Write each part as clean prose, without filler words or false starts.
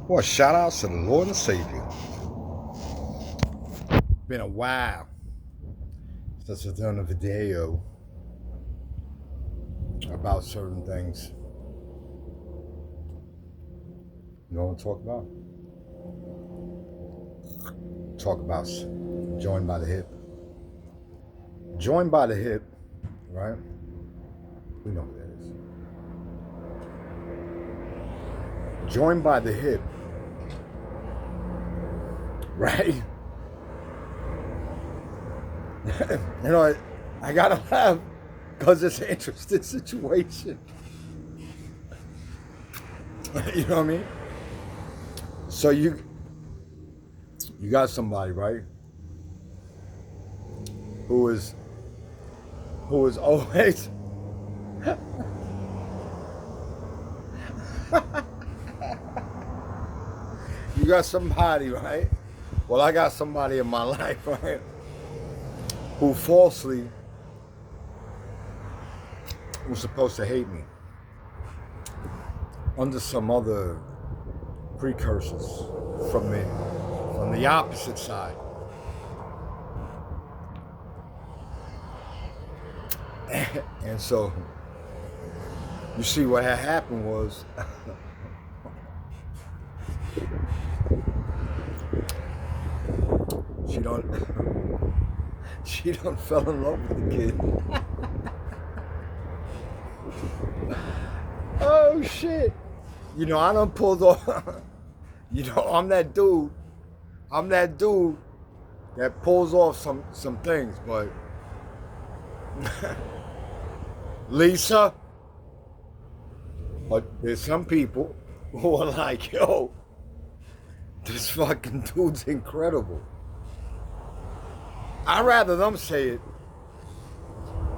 Well, shout outs to the Lord and Savior. Been a while since I've done a video about certain things. You know what I'm talking about? Talk about joined by the hip. Joined by the hip, right? We know what that is. Joined by the hip, right? You know, I gotta laugh because it's an interesting situation. You know what I mean? So you got somebody, right? Who is always you got somebody, right? Well, I got somebody in my life, right? Who falsely was supposed to hate me under some other precursors from the opposite side. And so you see what had happened was she done fell in love with the kid. Oh shit. You know, I done pulled off. You know, I'm that dude that pulls off some things, but Lisa, but there's some people who are like, yo, this fucking dude's incredible. I'd rather them say it.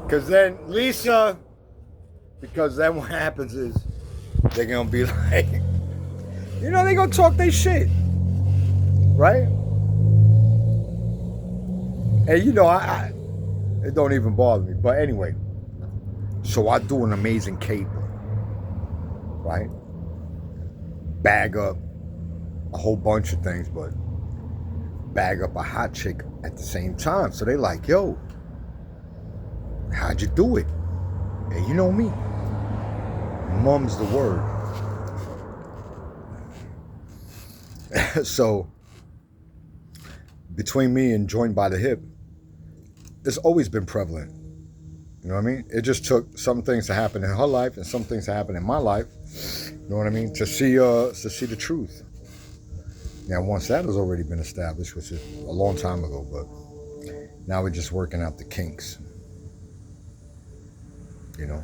Because then, Lisa, because then what happens is they're going to be like, you know, they're going to talk their shit. Right? And you know, it don't even bother me. But anyway, so I do an amazing caper. Right? Bag up a whole bunch of things, but bag up a hot chick at the same time. So they like, yo, how'd you do it? And you know me, mum's the word. So between me and joined by the hip, it's always been prevalent. You know what I mean? It just took some things to happen in her life and some things to happen in my life. You know what I mean? To see the truth. Now, once that has already been established, which is a long time ago, but now we're just working out the kinks. You know?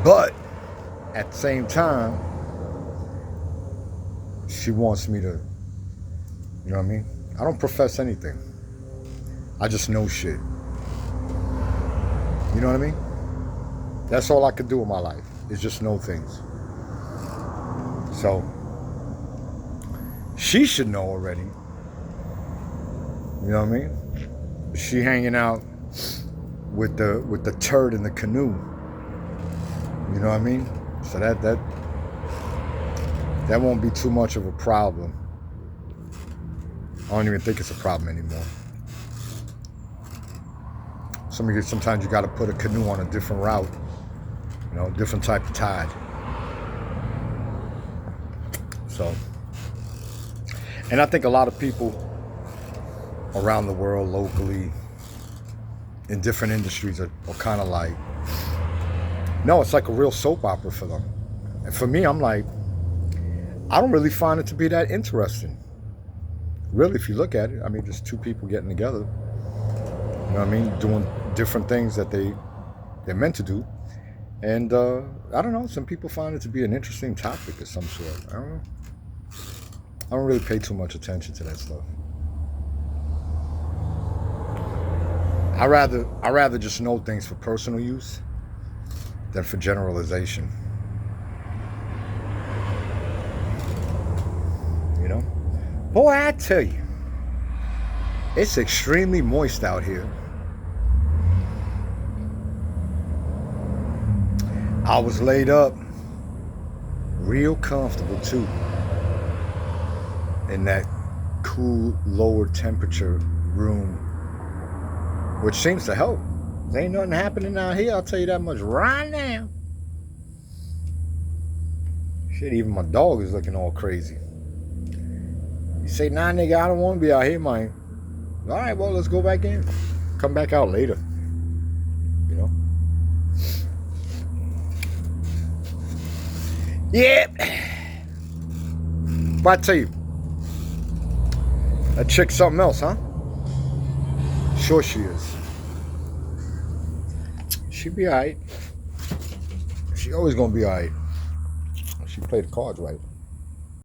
But at the same time, she wants me to, you know what I mean? I don't profess anything. I just know shit. You know what I mean? That's all I could do in my life, is just know things. So she should know already. You know what I mean? She hanging out with the turd in the canoe. You know what I mean? So that won't be too much of a problem. I don't even think it's a problem anymore. Sometimes you got to put a canoe on a different route. You know, different type of tide. So, and I think a lot of people around the world, locally, in different industries are kind of like, no, it's like a real soap opera for them. And for me, I'm like, I don't really find it to be that interesting. Really, if you look at it, I mean, just two people getting together, you know what I mean, doing different things that they're meant to do. And I don't know, some people find it to be an interesting topic of some sort. I don't know. I don't really pay too much attention to that stuff. I rather just know things for personal use than for generalization. You know? Boy, I tell you, it's extremely moist out here. I was laid up Real comfortable too. In that cool, lower temperature room. Which seems to help. There ain't nothing happening out here, I'll tell you that much right now. Shit, even my dog is looking all crazy. You say, nah, nigga, I don't want to be out here, man. All right, well, let's go back in. Come back out later. You know? Yeah. But I tell you, that chick's something else, huh? Sure she is. She be alright. She always gonna be alright. She play the cards right.